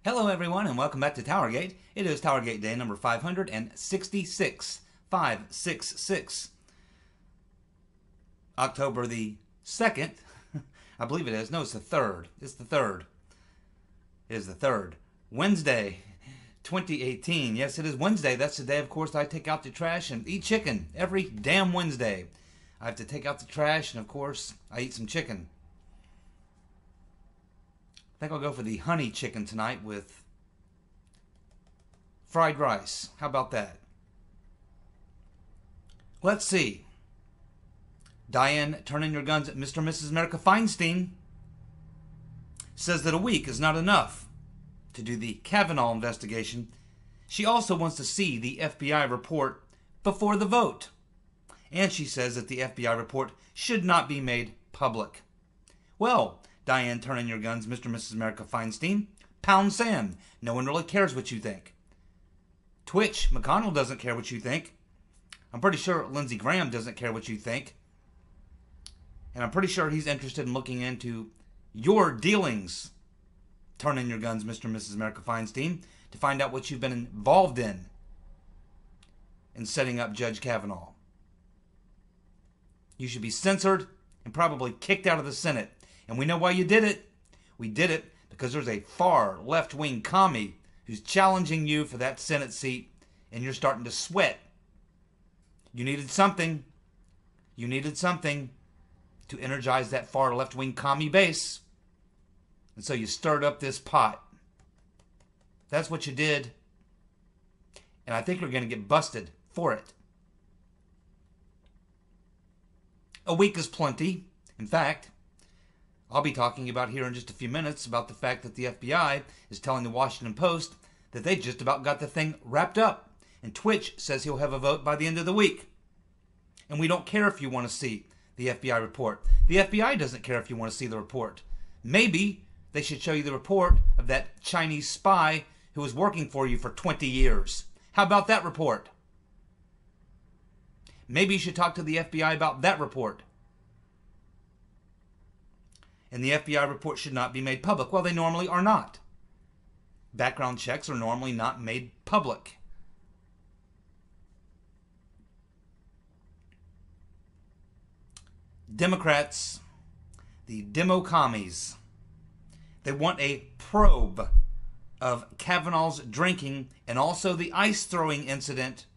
Hello everyone and welcome back to TowerGate. It is TowerGate day number 566. 566. October the 2nd. I believe it is. No, it's the 3rd. It's the 3rd. It is the 3rd. Wednesday, 2018. Yes, it is Wednesday. That's the day, of course, I take out the trash and eat chicken. Every damn Wednesday. I have to take out the trash and, of course, I eat some chicken. I think I'll go for the honey chicken tonight with fried rice. How about that? Let's see. Diane, turning your guns at Mr. and Mrs. America Feinstein, says that a week is not enough to do the Kavanaugh investigation. She also wants to see the FBI report before the vote. And she says that the FBI report should not be made public. Well, Diane, turning your guns, Mr. and Mrs. America Feinstein, pound sand. No one really cares what you think. Twitch, McConnell doesn't care what you think. I'm pretty sure Lindsey Graham doesn't care what you think. And I'm pretty sure he's interested in looking into your dealings, turning your guns, Mr. and Mrs. America Feinstein, to find out what you've been involved in setting up Judge Kavanaugh. You should be censored and probably kicked out of the Senate. And we know why you did it. We did it because there's a far left-wing commie who's challenging you for that Senate seat, and you're starting to sweat. You needed something. You needed something to energize that far left-wing commie base. And so you stirred up this pot. That's what you did. And I think you're going to get busted for it. A week is plenty. In fact, I'll be talking about here in just a few minutes about the fact that the FBI is telling the Washington Post that they just about got the thing wrapped up. And Twitch says he'll have a vote by the end of the week. And we don't care if you want to see the FBI report. The FBI doesn't care if you want to see the report. Maybe they should show you the report of that Chinese spy who was working for you for 20 years. How about that report? Maybe you should talk to the FBI about that report. And the FBI report should not be made public. Well, they normally are not. Background checks are normally not made public. Democrats, the demo commies, they want a probe of Kavanaugh's drinking and also the ice throwing incident.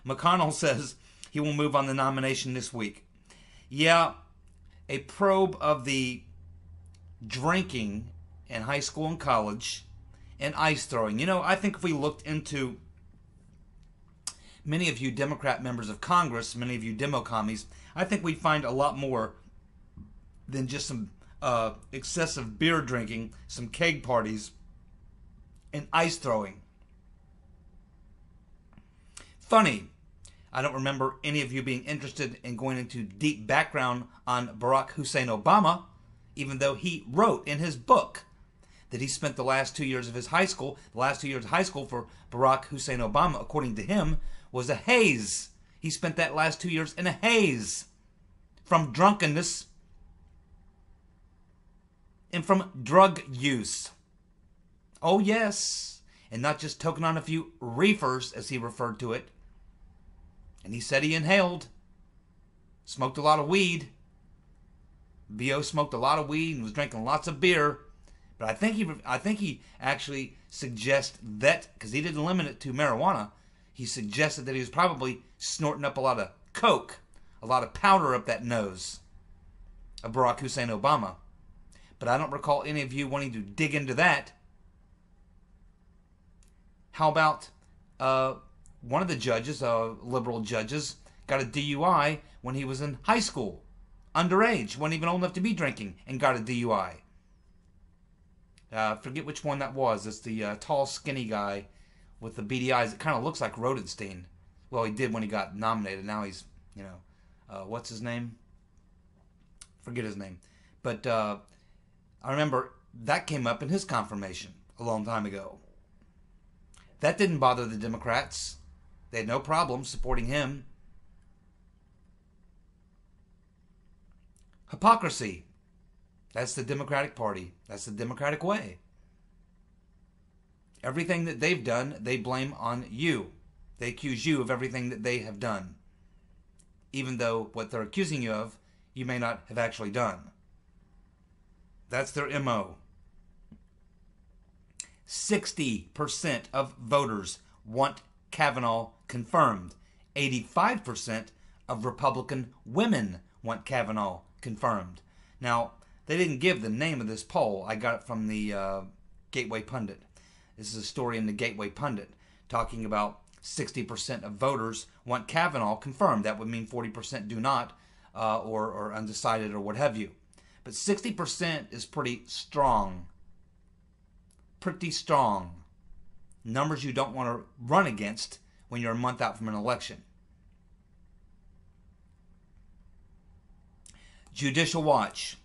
McConnell says he will move on the nomination this week. Yeah, a probe of the drinking in high school and college and ice throwing. You know, I think if we looked into many of you Democrat members of Congress, many of you demo commies, I think we'd find a lot more than just some excessive beer drinking, some keg parties, and ice throwing. Funny, I don't remember any of you being interested in going into deep background on Barack Hussein Obama, even though he wrote in his book that he spent the last 2 years of his high school, the last 2 years of high school for Barack Hussein Obama, according to him, was a haze. He spent that last 2 years in a haze from drunkenness and from drug use. Oh yes, and not just toking on a few reefers, as he referred to it. And he said he inhaled, smoked a lot of weed. B.O. smoked a lot of weed and was drinking lots of beer. But I think he actually suggests that, because he didn't limit it to marijuana, he suggested that he was probably snorting up a lot of coke, a lot of powder up that nose of Barack Hussein Obama. But I don't recall any of you wanting to dig into that. How about one of the judges, liberal judges, got a DUI when he was in high school, underage, wasn't even old enough to be drinking, and got a DUI. Forget which one that was. It's the tall, skinny guy with the beady eyes. It kind of looks like Rodenstein. Well, he did when he got nominated. Now he's, what's his name? Forget his name. But I remember that came up in his confirmation a long time ago. That didn't bother the Democrats. They had no problem supporting him. Hypocrisy. That's the Democratic Party. That's the Democratic way. Everything that they've done, they blame on you. They accuse you of everything that they have done, even though what they're accusing you of, you may not have actually done. That's their MO. 60% of voters want Kavanaugh confirmed. 85% of Republican women want Kavanaugh confirmed. Now, they didn't give the name of this poll. I got it from the Gateway Pundit. This is a story in the Gateway Pundit talking about 60% of voters want Kavanaugh confirmed. That would mean 40% do not, or undecided, or what have you. But 60% is pretty strong. Pretty strong. Numbers you don't want to run against when you're a month out from an election. Judicial Watch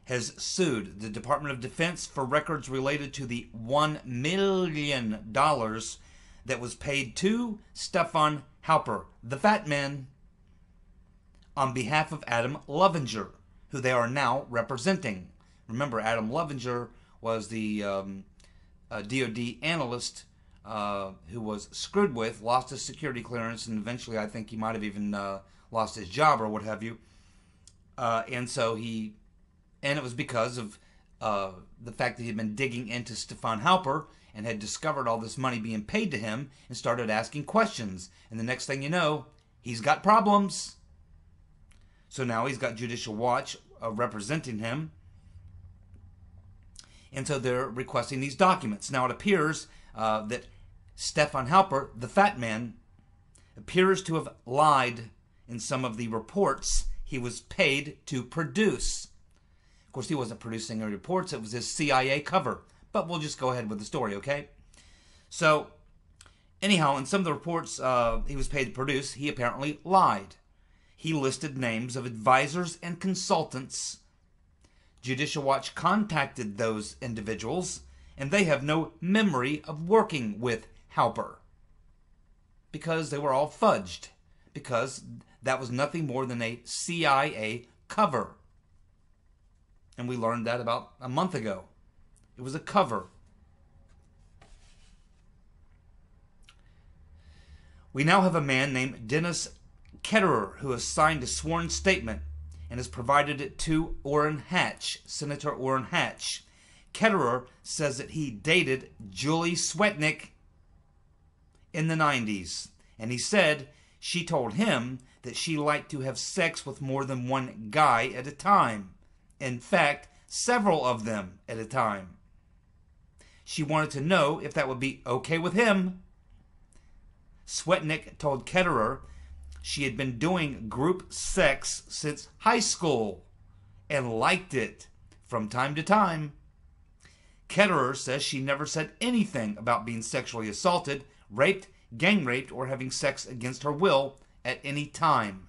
has sued the Department of Defense for records related to the $1 million that was paid to Stefan Halper, the Fat Man, on behalf of Adam Lovinger, who they are now representing. Remember, Adam Lovinger was the DOD analyst who was screwed with, lost his security clearance, and eventually I think he might have even lost his job or what have you. And it was because of the fact that he had been digging into Stefan Halper and had discovered all this money being paid to him and started asking questions. And the next thing you know, he's got problems. So now he's got Judicial Watch representing him. And so they're requesting these documents. Now it appears that Stefan Halper, the Fat Man, appears to have lied in some of the reports he was paid to produce. Of course, he wasn't producing any reports. It was his CIA cover. But we'll just go ahead with the story, okay? So, anyhow, in some of the reports he was paid to produce, he apparently lied. He listed names of advisors and consultants. Judicial Watch contacted those individuals, and they have no memory of working with Halper because they were all fudged, because that was nothing more than a CIA cover. And we learned that about a month ago. It was a cover. We now have a man named Dennis Ketterer who has signed a sworn statement and has provided it to Orrin Hatch, Senator Orrin Hatch. Ketterer says that he dated Julie Swetnick in the 90s. And he said she told him that she liked to have sex with more than one guy at a time. In fact, several of them at a time. She wanted to know if that would be okay with him. Swetnick told Ketterer she had been doing group sex since high school and liked it from time to time. Ketterer says she never said anything about being sexually assaulted, raped, gang raped, or having sex against her will at any time.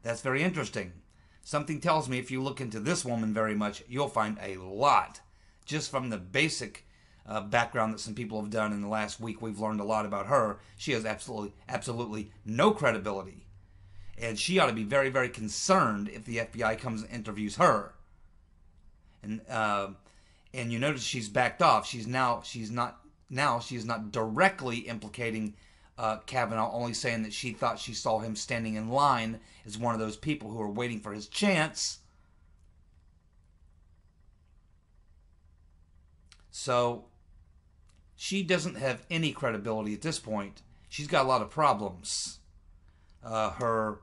That's very interesting. Something tells me if you look into this woman very much, you'll find a lot. Just from the basic background that some people have done in the last week, we've learned a lot about her. She has absolutely no credibility. And she ought to be very, very concerned if the FBI comes and interviews her. And you notice she's backed off. She is not directly implicating Kavanaugh, only saying that she thought she saw him standing in line as one of those people who are waiting for his chance. So she doesn't have any credibility at this point. She's got a lot of problems. Her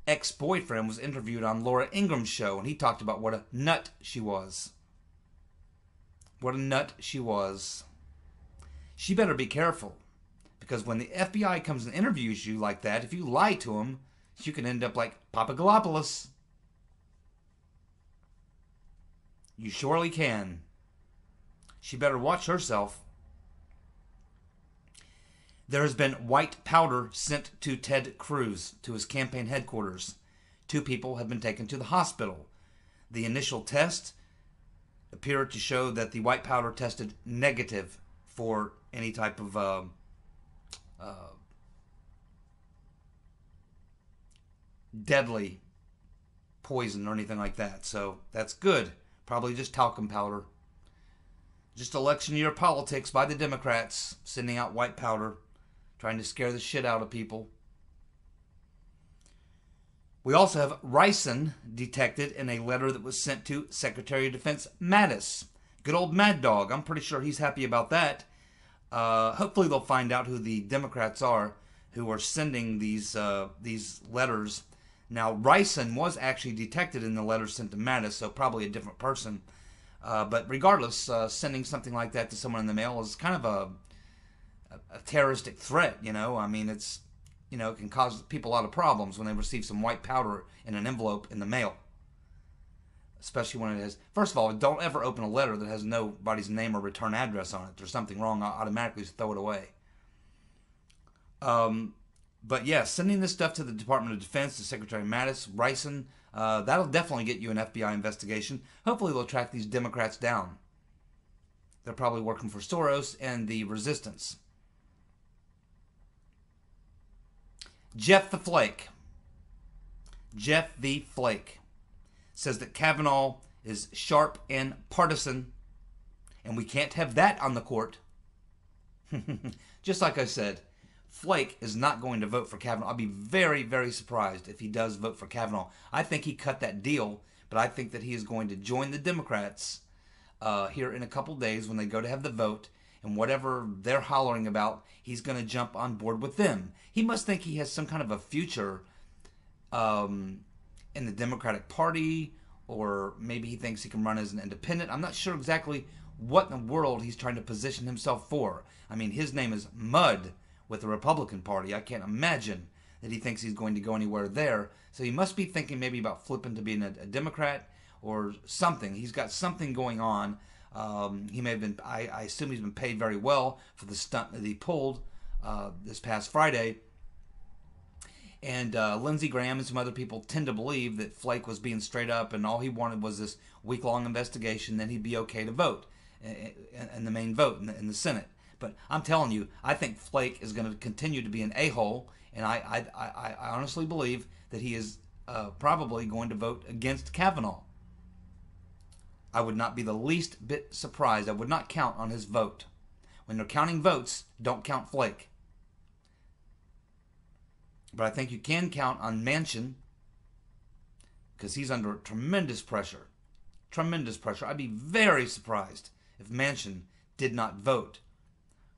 ex-boyfriend was interviewed on Laura Ingram's show, and he talked about what a nut she was. What a nut she was. She better be careful, because when the FBI comes and interviews you like that, if you lie to them, you can end up like Papagalopoulos. You surely can. She better watch herself. There has been white powder sent to Ted Cruz, to his campaign headquarters. 2 people have been taken to the hospital. The initial test appeared to show that the white powder tested negative for any type of deadly poison or anything like that. So that's good. Probably just talcum powder. Just election year politics by the Democrats, sending out white powder, trying to scare the shit out of people. We also have ricin detected in a letter that was sent to Secretary of Defense Mattis. Good old Mad Dog. I'm pretty sure he's happy about that. Hopefully they'll find out who the Democrats are who are sending these letters. Now, ricin was actually detected in the letter sent to Mattis, so probably a different person. But regardless, sending something like that to someone in the mail is kind of a terroristic threat, you know. I mean, it's, you know, it can cause people a lot of problems when they receive some white powder in an envelope in the mail. Especially when it has, first of all, don't ever open a letter that has nobody's name or return address on it. There's something wrong, I'll automatically throw it away. But yeah, sending this stuff to the Department of Defense, to Secretary Mattis, ricin, that'll definitely get you an FBI investigation. Hopefully they'll track these Democrats down. They're probably working for Soros and the resistance. Jeff the Flake says that Kavanaugh is sharp and partisan, and we can't have that on the court. Just like I said, Flake is not going to vote for Kavanaugh. I'll be very, very surprised if he does vote for Kavanaugh. I think he cut that deal, but I think that he is going to join the Democrats here in a couple days when they go to have the vote, and whatever they're hollering about, he's going to jump on board with them. He must think he has some kind of a future in the Democratic Party, or maybe he thinks he can run as an independent. I'm not sure exactly what in the world he's trying to position himself for. I mean, his name is Mud with the Republican Party. I can't imagine that he thinks he's going to go anywhere there. So he must be thinking maybe about flipping to being a Democrat or something. He's got something going on. He may have been, I assume he's been paid very well for the stunt that he pulled this past Friday. And Lindsey Graham and some other people tend to believe that Flake was being straight up and all he wanted was this week-long investigation, then he'd be okay to vote in the main vote in the Senate. But I'm telling you, I think Flake is going to continue to be an a-hole, and I honestly believe that he is probably going to vote against Kavanaugh. I would not be the least bit surprised. I would not count on his vote. When they're counting votes, don't count Flake. But I think you can count on Manchin, because he's under tremendous pressure. Tremendous pressure. I'd be very surprised if Manchin did not vote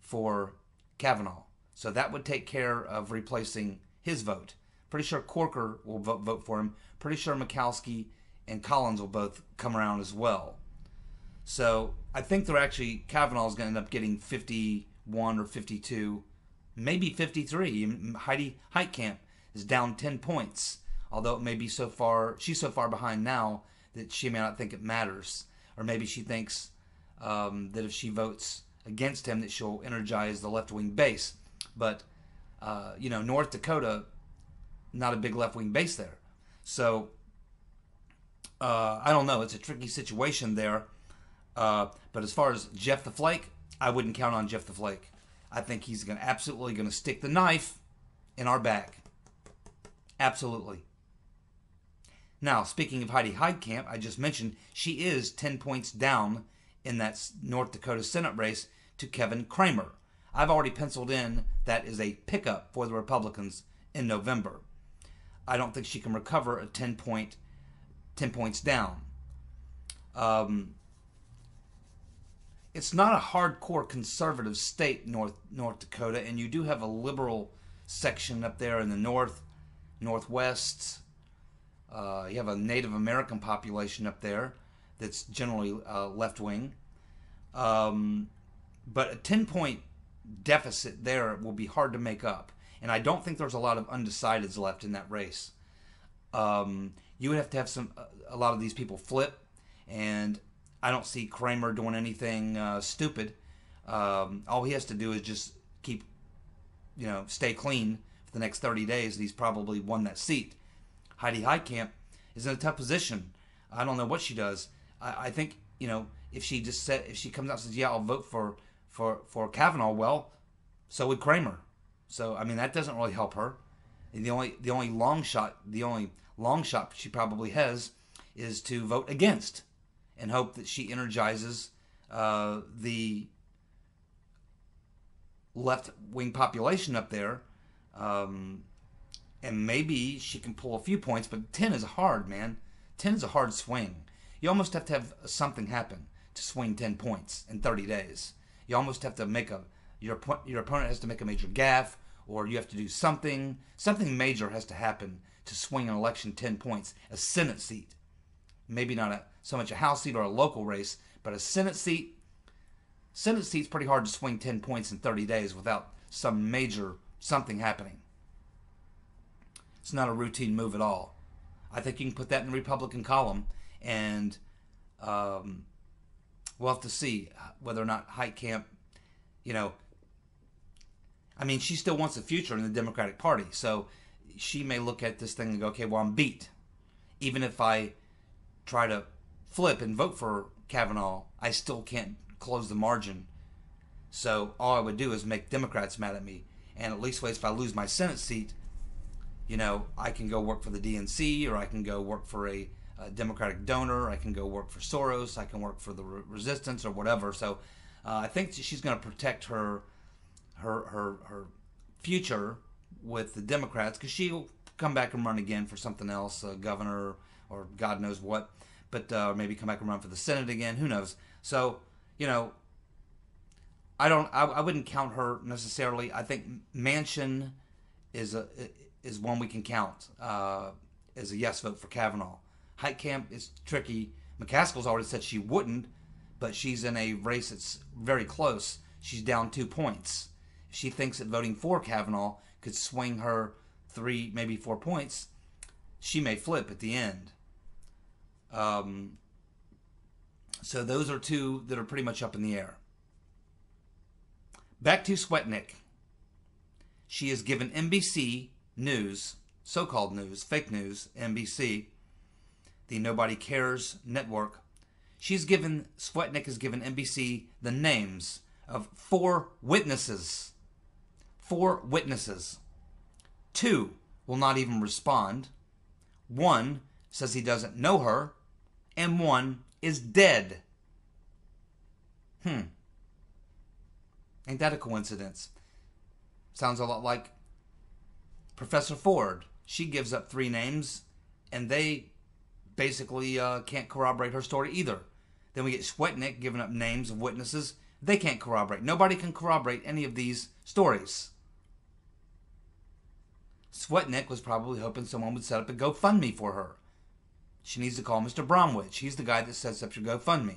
for Kavanaugh. So that would take care of replacing his vote. Pretty sure Corker will vote for him. Pretty sure Murkowski and Collins will both come around as well. So I think they're actually, Kavanaugh is going to end up getting 51 or 52, maybe 53. Heidi Heitkamp is down 10 points, although it may be so far, she's so far behind now that she may not think it matters. Or maybe she thinks that if she votes against him that she'll energize the left-wing base. But, you know, North Dakota, not a big left-wing base there. So, I don't know. It's a tricky situation there. But as far as Jeff the Flake, I wouldn't count on Jeff the Flake. I think he's absolutely going to stick the knife in our back. Absolutely. Now, speaking of Heidi Heitkamp, I just mentioned she is 10 points down in that North Dakota Senate race to Kevin Cramer. I've already penciled in that is a pickup for the Republicans in November. I don't think she can recover a 10 points down. It's not a hardcore conservative state, North Dakota, and you do have a liberal section up there in the northwest. You have a Native American population up there that's generally left-wing. But a 10-point deficit there will be hard to make up. And I don't think there's a lot of undecideds left in that race. You would have to have a lot of these people flip, and I don't see Cramer doing anything stupid. All he has to do is just keep, stay clean for the next 30 days, and he's probably won that seat. Heidi Heitkamp is in a tough position. I don't know what she does. I think, if she comes out and says, yeah, I'll vote for Kavanaugh, well, so would Cramer. So, I mean, that doesn't really help her. And the only long shot she probably has is to vote against and hope that she energizes the left-wing population up there, and maybe she can pull a few points, but 10 is hard, man. 10 is a hard swing. You almost have to have something happen to swing 10 points in 30 days. You almost have to make your opponent has to make a major gaffe, or you have to do something major has to happen to swing an election 10 points. A Senate seat, maybe not so much a House seat or a local race, but a Senate seat. Senate seat's pretty hard to swing 10 points in 30 days without some major something happening. It's not a routine move at all. I think you can put that in the Republican column, and we'll have to see whether or not Heitkamp, I mean, she still wants a future in the Democratic Party, so she may look at this thing and go, okay, well, I'm beat. Even if I try to flip and vote for Kavanaugh, I still can't close the margin. So all I would do is make Democrats mad at me. And at least if I lose my Senate seat, I can go work for the DNC, or I can go work for a Democratic donor. I can go work for Soros. I can work for the resistance or whatever. So I think she's going to protect her future with the Democrats, because she'll come back and run again for something else, governor or God knows what, but maybe come back and run for the Senate again. Who knows? So I wouldn't count her necessarily. I think Manchin is one we can count as a yes vote for Kavanaugh. Heitkamp is tricky. McCaskill's already said she wouldn't, but she's in a race that's very close. She's down 2 points. If she thinks that voting for Kavanaugh could swing her 3, maybe 4 points, she may flip at the end. So those are two that are pretty much up in the air. Back to Swetnick. She has given NBC News, so-called news, fake news, NBC, the Nobody Cares network. Swetnick has given NBC the names of 4 witnesses. 4 witnesses. 2 will not even respond. 1 says he doesn't know her. And 1 is dead. Ain't that a coincidence? Sounds a lot like Professor Ford. She gives up 3 names, and they basically can't corroborate her story either. Then we get Swetnick giving up names of witnesses. They can't corroborate. Nobody can corroborate any of these stories. Swetnick was probably hoping someone would set up a GoFundMe for her. She needs to call Mr. Bromwich. He's the guy that sets up your GoFundMe.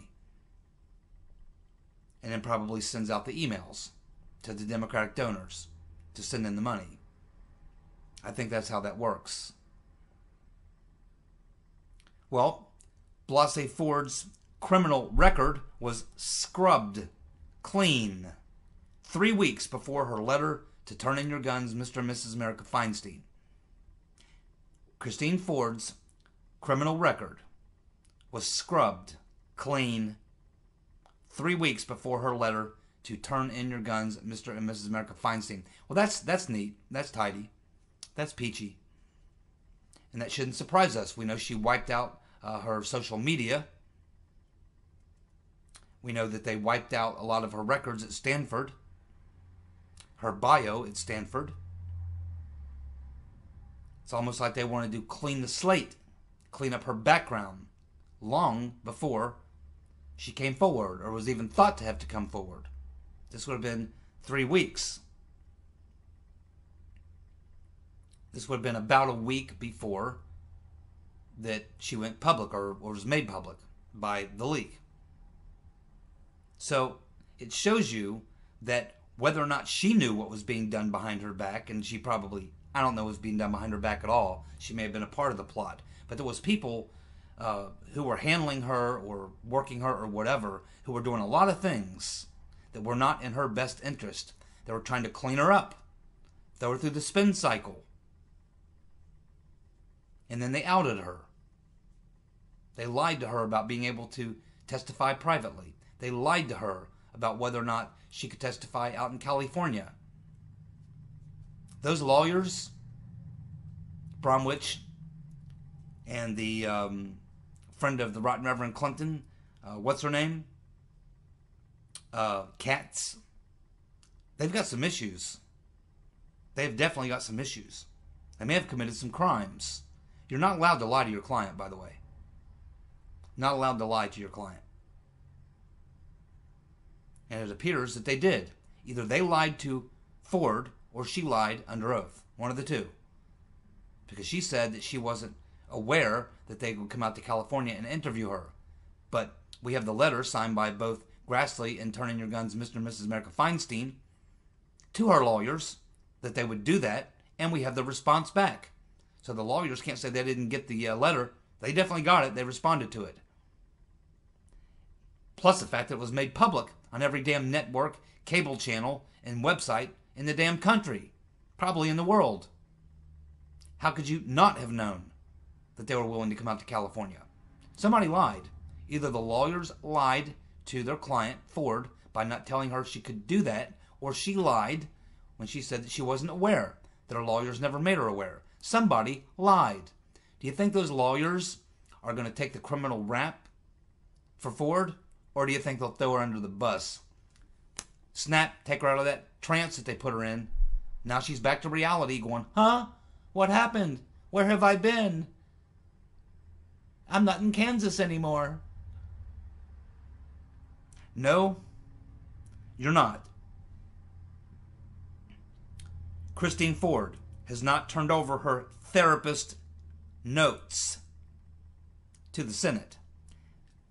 And then probably sends out the emails to the Democratic donors to send in the money. I think that's how that works. Well, Blasey Ford's criminal record was scrubbed clean 3 weeks before her letter to turn in your guns, Mr. and Mrs. America Feinstein. Christine Ford's criminal record was scrubbed clean 3 weeks before her letter to turn in your guns, Mr. and Mrs. America Feinstein. Well, that's neat. That's tidy. That's peachy. And that shouldn't surprise us. We know she wiped out her social media. We know that they wiped out a lot of her records at Stanford. Her bio at Stanford. It's almost like they wanted to clean the slate, clean up her background long before she came forward or was even thought to have to come forward. This would have been 3 weeks. This would have been about a week before that she went public or was made public by the leak. So it shows you that whether or not she knew what was being done behind her back, and she probably, I don't know what was being done behind her back at all. She may have been a part of the plot. But there was people who were handling her or working her or whatever, who were doing a lot of things that were not in her best interest. They were trying to clean her up, throw her through the spin cycle. And then they outed her. They lied to her about being able to testify privately. They lied to her about whether or not she could testify out in California. Those lawyers, Bromwich and the friend of the Rotten Reverend Clinton, what's her name? cats. They've got some issues. They've definitely got some issues. They may have committed some crimes. You're not allowed to lie to your client, by the way. Not allowed to lie to your client. And it appears that they did. Either they lied to Ford or she lied under oath. One of the two. Because she said that she wasn't aware that they would come out to California and interview her. But we have the letter signed by both Grassley and Turn In Your Guns, Mr. and Mrs. America Feinstein, to her lawyers that they would do that, and we have the response back. So the lawyers can't say they didn't get the letter. They definitely got it. They responded to it. Plus the fact that it was made public on every damn network, cable channel, and website in the damn country. Probably in the world. How could you not have known that they were willing to come out to California? Somebody lied. Either the lawyers lied to their client, Ford, by not telling her she could do that, or she lied when she said that she wasn't aware, that her lawyers never made her aware. Somebody lied. Do you think those lawyers are going to take the criminal rap for Ford? Or do you think they'll throw her under the bus? Snap, take her out of that trance that they put her in. Now she's back to reality going, huh? What happened? Where have I been? I'm not in Kansas anymore. No, you're not. Christine Ford has not turned over her therapist notes to the Senate.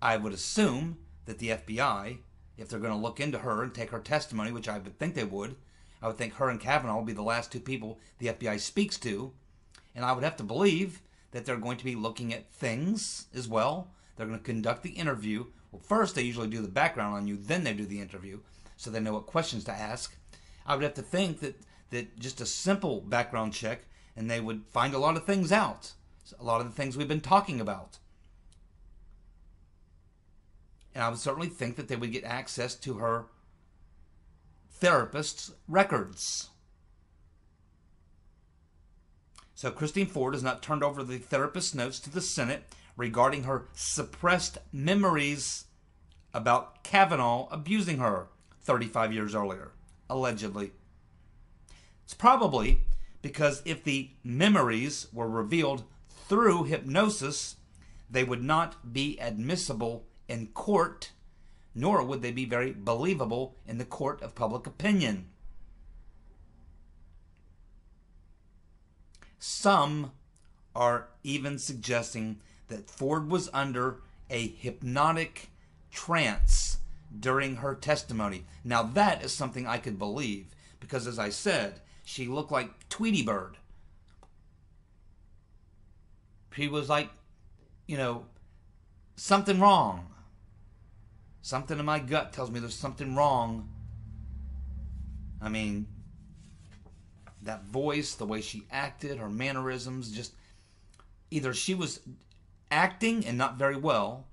I would assume that the FBI, if they're going to look into her and take her testimony, which I would think they would, I would think her and Kavanaugh will be the last two people the FBI speaks to. And I would have to believe that they're going to be looking at things as well. They're going to conduct the interview. Well, first they usually do the background on you, then they do the interview, so they know what questions to ask. I would have to think that just a simple background check, and they would find a lot of things out. A lot of the things we've been talking about. And I would certainly think that they would get access to her therapist's records. So Christine Ford has not turned over the therapist's notes to the Senate regarding her suppressed memories about Kavanaugh abusing her 35 years earlier, allegedly. It's probably because if the memories were revealed through hypnosis, they would not be admissible in court, nor would they be very believable in the court of public opinion. Some are even suggesting that Ford was under a hypnotic trance during her testimony. Now that is something I could believe, because as I said, she looked like Tweety Bird. She was like, something wrong. Something in my gut tells me there's something wrong. I mean, that voice, the way she acted, her mannerisms, just either she was acting and not very well,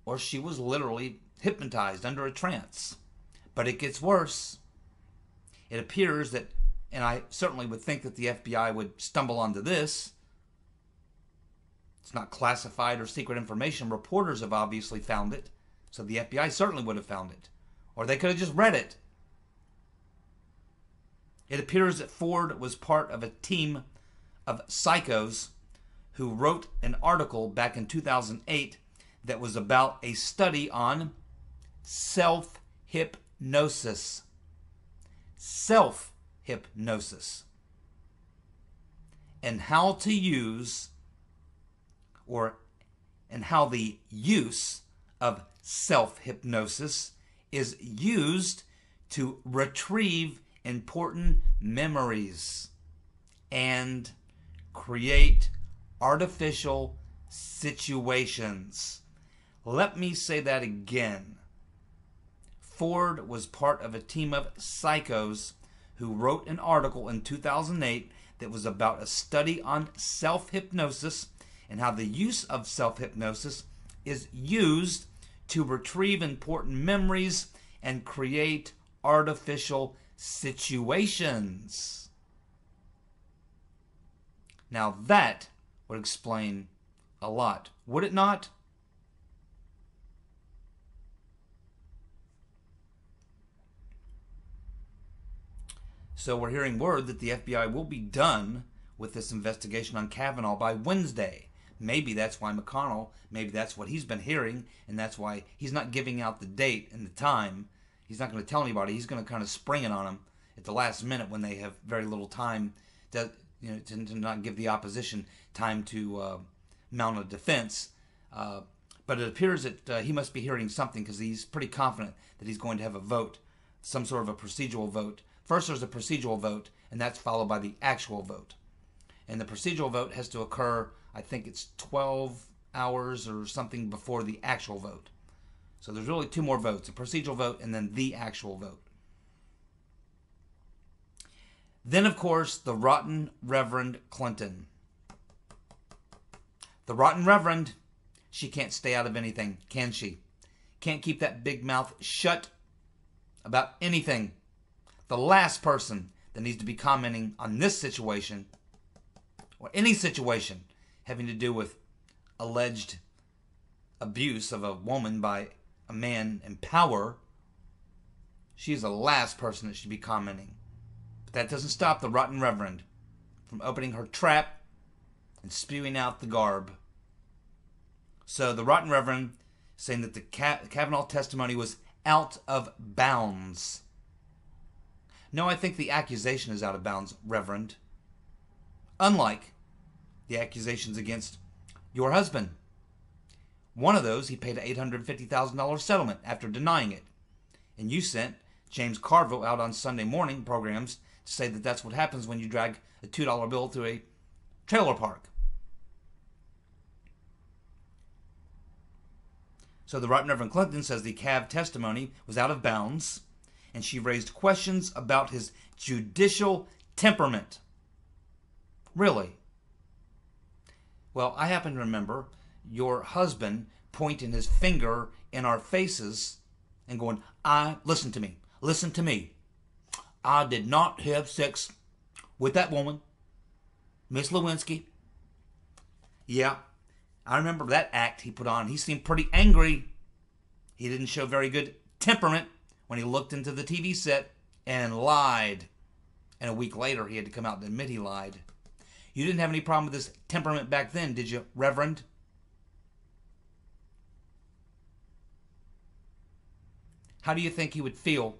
or she was literally hypnotized under a trance. But it gets worse. It appears that, and I certainly would think that the FBI would stumble onto this. It's not classified or secret information. Reporters have obviously found it. So the FBI certainly would have found it. Or they could have just read it. It appears that Ford was part of a team of psychos who wrote an article back in 2008 that was about a study on self-hypnosis. Self-hypnosis. And how to use, and how the use of self-hypnosis is used to retrieve important memories and create artificial situations. Let me say that again. Ford was part of a team of psychos who wrote an article in 2008 that was about a study on self-hypnosis and how the use of self-hypnosis is used to retrieve important memories and create artificial situations. Now that would explain a lot, would it not? So we're hearing word that the FBI will be done with this investigation on Kavanaugh by Wednesday. Maybe that's why McConnell, maybe that's what he's been hearing, and that's why he's not giving out the date and the time. He's not going to tell anybody. He's going to kind of spring it on them at the last minute when they have very little time to not give the opposition time to mount a defense. But it appears that he must be hearing something, because he's pretty confident that he's going to have a vote, some sort of a procedural vote. First there's a procedural vote, and that's followed by the actual vote. And the procedural vote has to occur, I think it's 12 hours or something before the actual vote. So there's really two more votes, a procedural vote and then the actual vote. Then, of course, the rotten Reverend Clinton. The rotten Reverend, she can't stay out of anything, can she? Can't keep that big mouth shut about anything. The last person that needs to be commenting on this situation, or any situation having to do with alleged abuse of a woman by a man in power, she's the last person that should be commenting. But that doesn't stop the rotten Reverend from opening her trap and spewing out the garb. So the rotten Reverend saying that the Kavanaugh testimony was out of bounds. No, I think the accusation is out of bounds, Reverend. Unlike the accusations against your husband. One of those, he paid an $850,000 settlement after denying it. And you sent James Carville out on Sunday morning programs to say that that's what happens when you drag a $2 bill through a trailer park. So the Right Reverend Clinton says the Cav testimony was out of bounds, and she raised questions about his judicial temperament. Really? Well, I happen to remember your husband pointing his finger in our faces and going, listen to me. I did not have sex with that woman, Miss Lewinsky. Yeah, I remember that act he put on. He seemed pretty angry. He didn't show very good temperament when he looked into the TV set and lied. And a week later, he had to come out and admit he lied. You didn't have any problem with this temperament back then, did you, Reverend? How do you think he would feel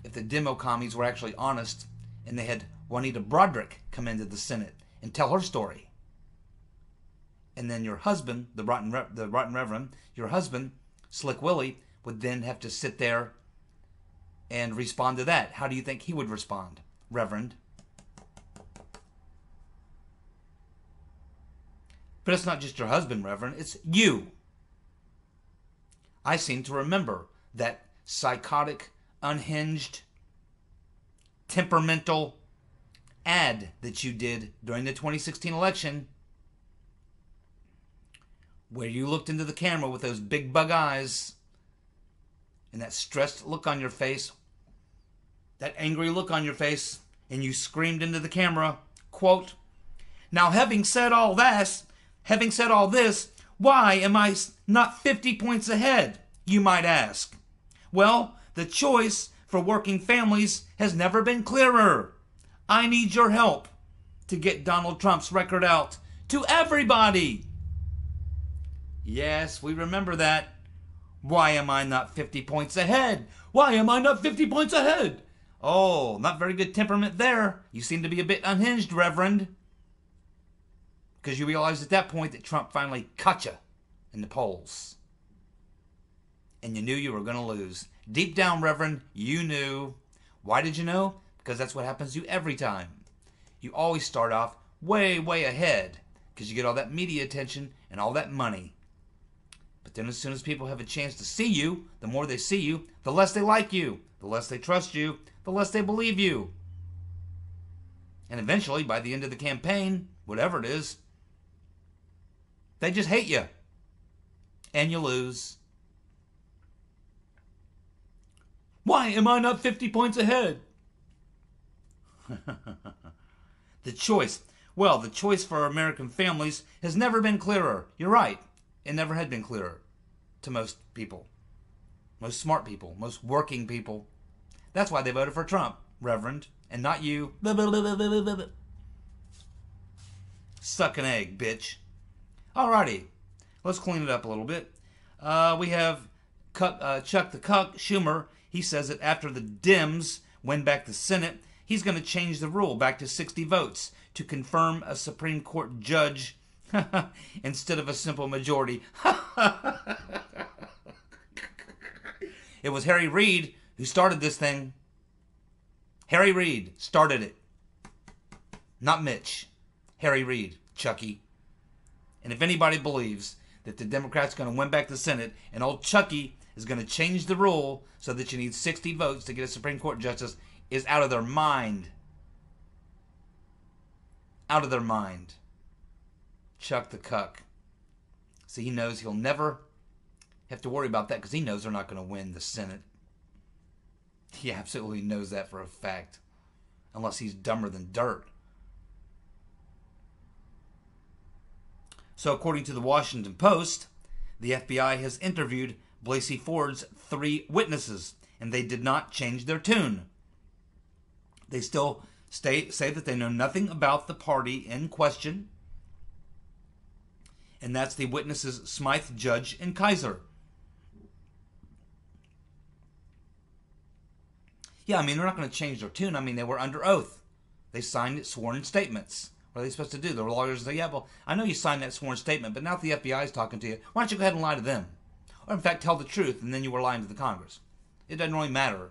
if the demo commies were actually honest and they had Juanita Broderick come into the Senate and tell her story? And then your husband, the rotten Reverend, your husband, Slick Willie, would then have to sit there and respond to that. How do you think he would respond, Reverend? But it's not just your husband, Reverend. It's you. I seem to remember that psychotic, unhinged, temperamental ad that you did during the 2016 election, where you looked into the camera with those big bug eyes and that stressed look on your face, that angry look on your face, and you screamed into the camera, quote, "Now having said all this, why am I not 50 points ahead, you might ask? Well, the choice for working families has never been clearer. I need your help to get Donald Trump's record out to everybody." Yes, we remember that. Why am I not 50 points ahead? Why am I not 50 points ahead? Oh, not very good temperament there. You seem to be a bit unhinged, Reverend. Because you realized at that point that Trump finally caught you in the polls. And you knew you were going to lose. Deep down, Reverend, you knew. Why did you know? Because that's what happens to you every time. You always start off way, way ahead because you get all that media attention and all that money. But then as soon as people have a chance to see you, the more they see you, the less they like you, the less they trust you, the less they believe you. And eventually, by the end of the campaign, whatever it is, they just hate you. And you lose. Why am I not 50 points ahead? The choice. Well, the choice for American families has never been clearer. You're right. It never had been clearer to most people. Most smart people. Most working people. That's why they voted for Trump. Reverend, and not you. Suck an egg, bitch. Alrighty, let's clean it up a little bit. We have Chuck the Cuck Schumer. He says that after the Dems win back the Senate, he's going to change the rule back to 60 votes to confirm a Supreme Court judge instead of a simple majority. It was Harry Reid who started this thing. Harry Reid started it. Not Mitch. Harry Reid, Chucky. And if anybody believes that the Democrats are going to win back the Senate and old Chucky is going to change the rule so that you need 60 votes to get a Supreme Court justice, is out of their mind. Out of their mind. Chuck the Cuck. See, he knows he'll never have to worry about that because he knows they're not going to win the Senate. He absolutely knows that for a fact. Unless he's dumber than dirt. So according to the Washington Post, the FBI has interviewed Blasey Ford's 3 witnesses, and they did not change their tune. They still say that they know nothing about the party in question, and that's the witnesses Smythe, Judge, and Kaiser. Yeah, I mean, they're not going to change their tune. I mean, they were under oath. They signed sworn statements. What are they supposed to do? The lawyers say, yeah, well, I know you signed that sworn statement, but now that the FBI is talking to you, why don't you go ahead and lie to them? Or, in fact, tell the truth, and then you were lying to the Congress. It doesn't really matter.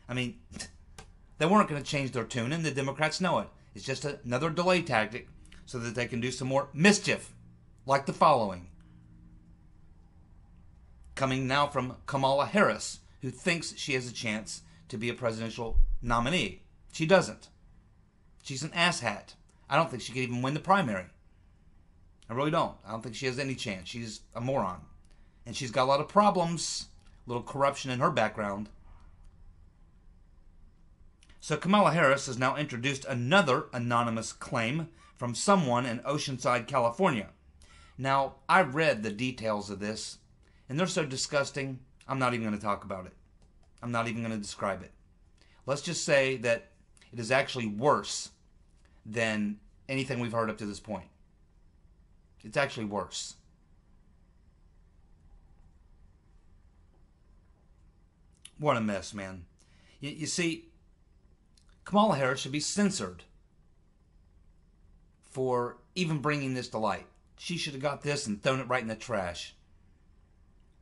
I mean, they weren't going to change their tune, and the Democrats know it. It's just another delay tactic so that they can do some more mischief, like the following. Coming now from Kamala Harris, who thinks she has a chance to be a presidential nominee. She doesn't. She's an asshat. I don't think she could even win the primary. I really don't. I don't think she has any chance. She's a moron. And she's got a lot of problems, a little corruption in her background. So Kamala Harris has now introduced another anonymous claim from someone in Oceanside, California. Now, I read the details of this, and they're so disgusting, I'm not even going to talk about it. I'm not even going to describe it. Let's just say that it is actually worse than anything we've heard up to this point. It's actually worse. What a mess, man. You see, Kamala Harris should be censored for even bringing this to light. She should have got this and thrown it right in the trash.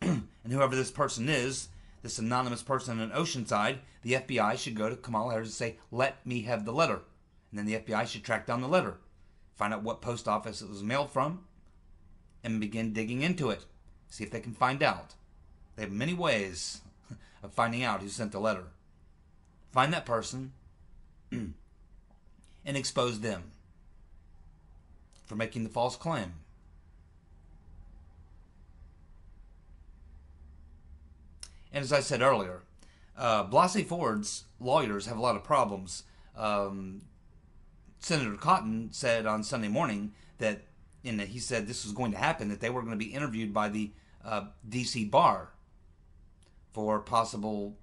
And whoever this person is, this anonymous person in Oceanside, the FBI should go to Kamala Harris and say, let me have the letter. And then the FBI should track down the letter, find out what post office it was mailed from, and begin digging into it. See if they can find out. They have many ways of finding out who sent the letter. Find that person and expose them for making the false claim. And as I said earlier, Blasey Ford's lawyers have a lot of problems. Senator Cotton said on Sunday morning that, he said this was going to happen, that they were going to be interviewed by the D.C. bar for possible,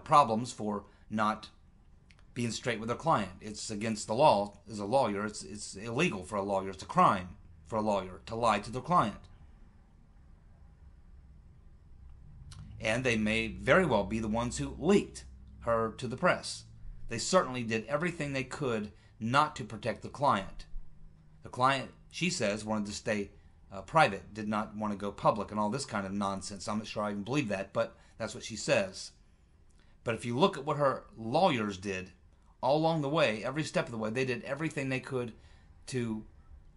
problems for not being straight with their client. It's against the law as a lawyer. It's illegal for a lawyer. It's a crime for a lawyer to lie to their client. And they may very well be the ones who leaked her to the press. They certainly did everything they could not to protect the client. The client, she says, wanted to stay private, did not want to go public and all this kind of nonsense. I'm not sure I even believe that, but that's what she says. But if you look at what her lawyers did all along the way, every step of the way, they did everything they could to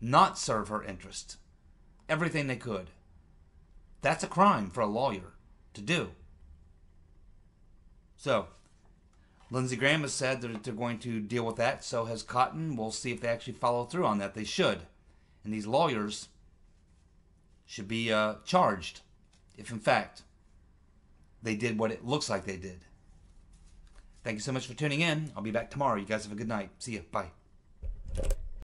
not serve her interest. Everything they could. That's a crime for a lawyer to do. So, Lindsey Graham has said that they're going to deal with that. So has Cotton. We'll see if they actually follow through on that. They should. And these lawyers should be charged if, in fact, they did what it looks like they did. Thank you so much for tuning in. I'll be back tomorrow. You guys have a good night. See ya. Bye.